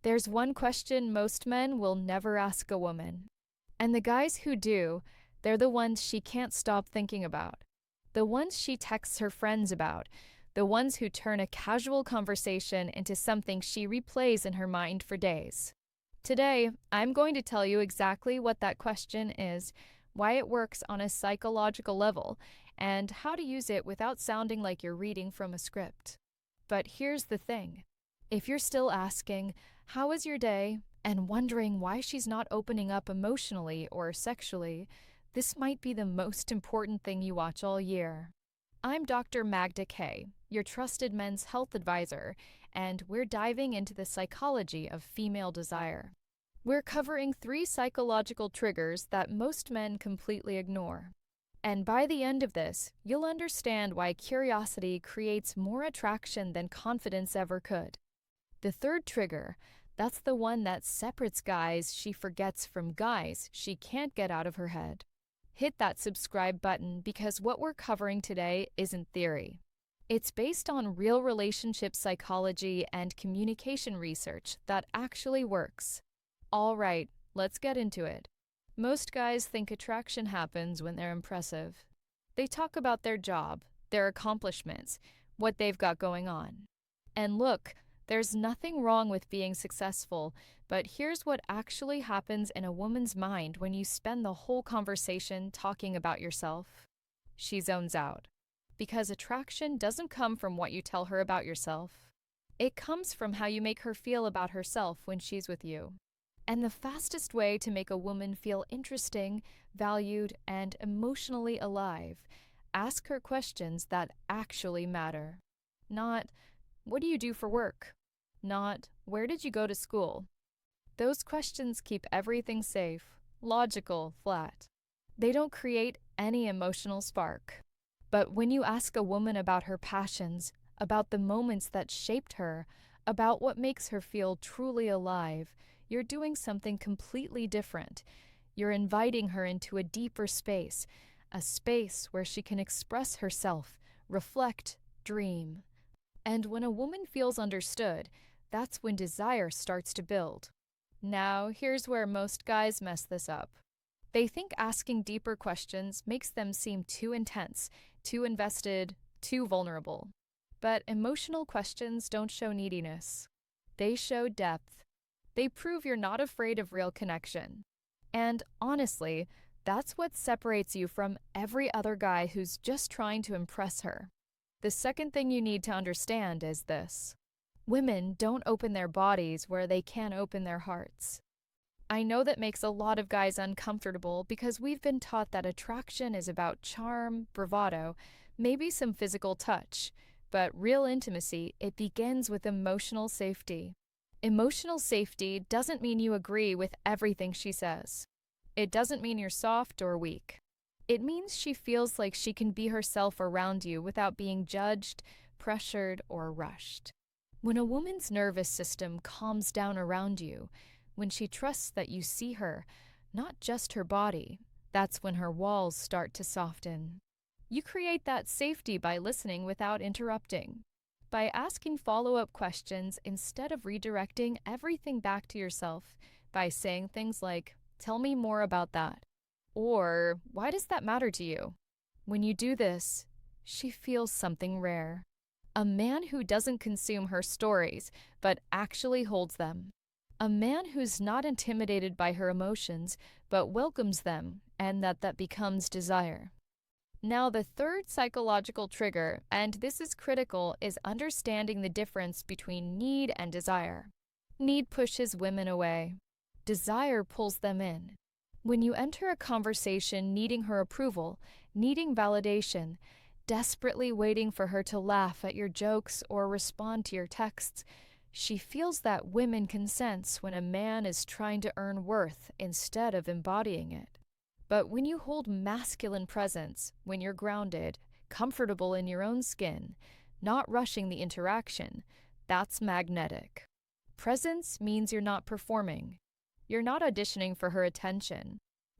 There's one question most men will never ask a woman. And the guys who do, they're the ones she can't stop thinking about. The ones she texts her friends about. The ones who turn a casual conversation into something she replays in her mind for days. Today, I'm going to tell you exactly what that question is, why it works on a psychological level, and how to use it without sounding like you're reading from a script. But here's the thing. If you're still asking, "How was your day?" and wondering why she's not opening up emotionally or sexually, this might be the most important thing you watch all year. I'm Dr. Magda Kay, your trusted men's health advisor, and we're diving into the psychology of female desire. We're covering 3 psychological triggers that most men completely ignore. And by the end of this, you'll understand why curiosity creates more attraction than confidence ever could. The third trigger, that's the one that separates guys she forgets from guys she can't get out of her head. Hit that subscribe button because what we're covering today isn't theory. It's based on real relationship psychology and communication research that actually works. All right, let's get into it. Most guys think attraction happens when they're impressive. They talk about their job, their accomplishments, what they've got going on. And look, there's nothing wrong with being successful, but here's what actually happens in a woman's mind when you spend the whole conversation talking about yourself. She zones out. Because attraction doesn't come from what you tell her about yourself. It comes from how you make her feel about herself when she's with you. And the fastest way to make a woman feel interesting, valued, and emotionally alive, ask her questions that actually matter. Not, "What do you do for work?" Not, "Where did you go to school?" Those questions keep everything safe, logical, flat. They don't create any emotional spark. But when you ask a woman about her passions, about the moments that shaped her, about what makes her feel truly alive, you're doing something completely different. You're inviting her into a deeper space, a space where she can express herself, reflect, dream. And when a woman feels understood, that's when desire starts to build. Now, here's where most guys mess this up. They think asking deeper questions makes them seem too intense, too invested, too vulnerable. But emotional questions don't show neediness. They show depth. They prove you're not afraid of real connection. And honestly, that's what separates you from every other guy who's just trying to impress her. The second thing you need to understand is this. Women don't open their bodies where they can open their hearts. I know that makes a lot of guys uncomfortable because we've been taught that attraction is about charm, bravado, maybe some physical touch. But real intimacy, it begins with emotional safety. Emotional safety doesn't mean you agree with everything she says. It doesn't mean you're soft or weak. It means she feels like she can be herself around you without being judged, pressured, or rushed. When a woman's nervous system calms down around you, when she trusts that you see her, not just her body, that's when her walls start to soften. You create that safety by listening without interrupting, by asking follow-up questions instead of redirecting everything back to yourself, by saying things like, "Tell me more about that," or "Why does that matter to you?" When you do this, she feels something rare. A man who doesn't consume her stories, but actually holds them. A man who's not intimidated by her emotions, but welcomes them, and that becomes desire. Now, the third psychological trigger, and this is critical, is understanding the difference between need and desire. Need pushes women away. Desire pulls them in. When you enter a conversation needing her approval, needing validation, desperately waiting for her to laugh at your jokes or respond to your texts, she feels that women can sense when a man is trying to earn worth instead of embodying it. But when you hold masculine presence, when you're grounded, comfortable in your own skin, not rushing the interaction, that's magnetic. Presence means you're not performing. You're not auditioning for her attention.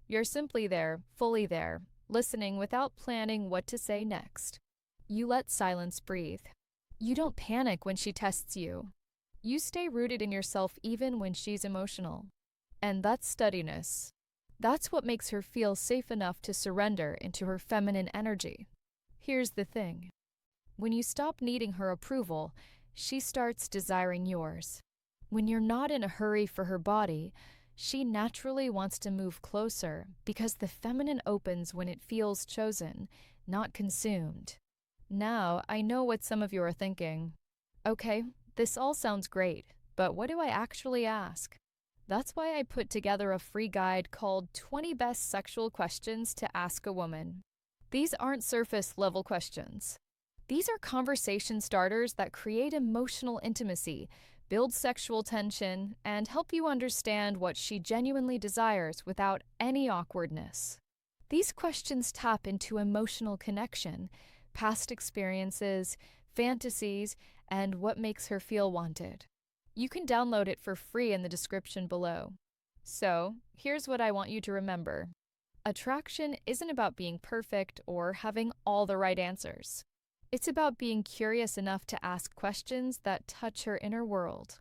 You're simply there, fully there, listening without planning what to say next. You let silence breathe. You don't panic when she tests you. You stay rooted in yourself even when she's emotional. And that's steadiness. That's what makes her feel safe enough to surrender into her feminine energy. Here's the thing. When you stop needing her approval, she starts desiring yours. When you're not in a hurry for her body, she naturally wants to move closer because the feminine opens when it feels chosen, not consumed. Now, I know what some of you are thinking. Okay, this all sounds great, but what do I actually ask? That's why I put together a free guide called 20 Best Sexual Questions to Ask a Woman. These aren't surface-level questions. These are conversation starters that create emotional intimacy, build sexual tension, and help you understand what she genuinely desires without any awkwardness. These questions tap into emotional connection, past experiences, fantasies, and what makes her feel wanted. You can download it for free in the description below. So, here's what I want you to remember. Attraction isn't about being perfect or having all the right answers. It's about being curious enough to ask questions that touch her inner world.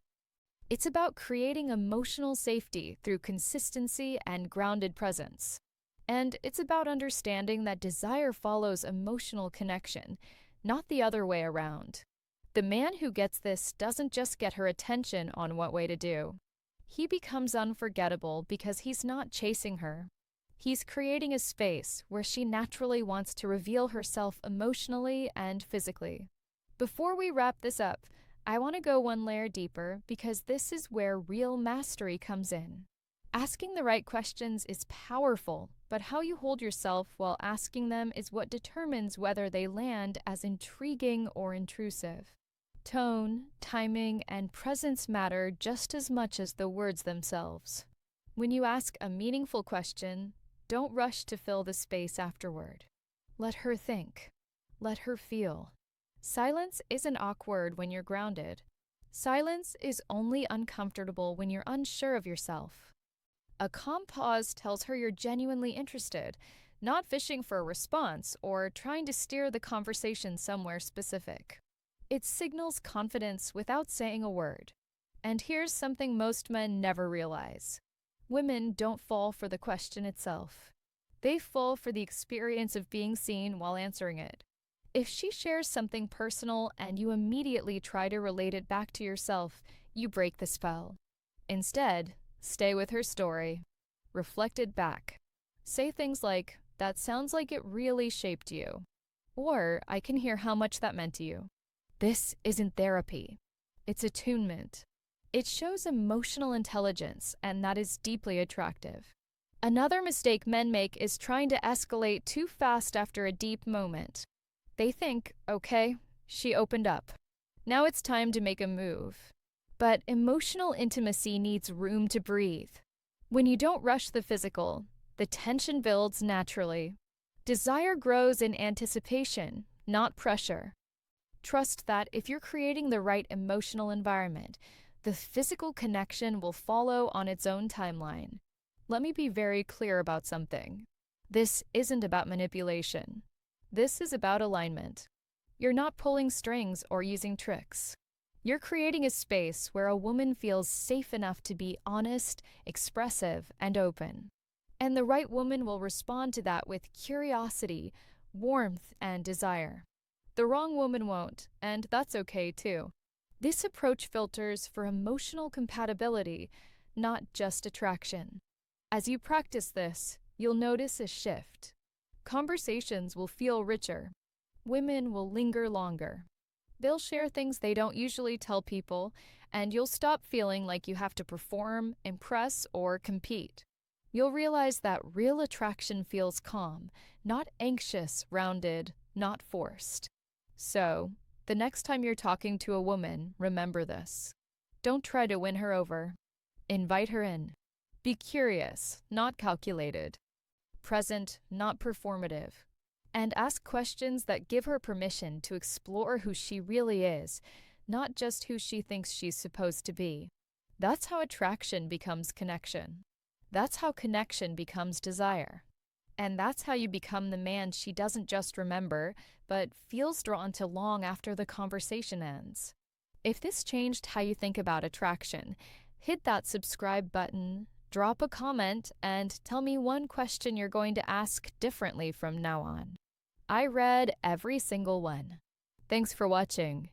It's about creating emotional safety through consistency and grounded presence. And it's about understanding that desire follows emotional connection, not the other way around. The man who gets this doesn't just get her attention on what way to do. He becomes unforgettable because he's not chasing her. He's creating a space where she naturally wants to reveal herself emotionally and physically. Before we wrap this up, I want to go one layer deeper because this is where real mastery comes in. Asking the right questions is powerful, but how you hold yourself while asking them is what determines whether they land as intriguing or intrusive. Tone, timing, and presence matter just as much as the words themselves. When you ask a meaningful question, don't rush to fill the space afterward. Let her think. Let her feel. Silence isn't awkward when you're grounded. Silence is only uncomfortable when you're unsure of yourself. A calm pause tells her you're genuinely interested, not fishing for a response or trying to steer the conversation somewhere specific. It signals confidence without saying a word. And here's something most men never realize. Women don't fall for the question itself. They fall for the experience of being seen while answering it. If she shares something personal and you immediately try to relate it back to yourself, you break the spell. Instead, stay with her story. Reflect it back. Say things like, "That sounds like it really shaped you." Or, "I can hear how much that meant to you." This isn't therapy. It's attunement. It shows emotional intelligence, and that is deeply attractive. Another mistake men make is trying to escalate too fast after a deep moment. They think, okay, she opened up. Now it's time to make a move. But emotional intimacy needs room to breathe. When you don't rush the physical, the tension builds naturally. Desire grows in anticipation, not pressure. Trust that if you're creating the right emotional environment, the physical connection will follow on its own timeline. Let me be very clear about something. This isn't about manipulation. This is about alignment. You're not pulling strings or using tricks. You're creating a space where a woman feels safe enough to be honest, expressive, and open. And the right woman will respond to that with curiosity, warmth, and desire. The wrong woman won't, and that's okay too. This approach filters for emotional compatibility, not just attraction. As you practice this, you'll notice a shift. Conversations will feel richer. Women will linger longer. They'll share things they don't usually tell people, and you'll stop feeling like you have to perform, impress, or compete. You'll realize that real attraction feels calm, not anxious, rounded, not forced. So, the next time you're talking to a woman, remember this. Don't try to win her over. Invite her in. Be curious, not calculated. Present, not performative. And ask questions that give her permission to explore who she really is, not just who she thinks she's supposed to be. That's how attraction becomes connection. That's how connection becomes desire. And that's how you become the man she doesn't just remember, but feels drawn to long after the conversation ends. If this changed how you think about attraction, hit that subscribe button, drop a comment, and tell me one question you're going to ask differently from now on. I read every single one. Thanks for watching.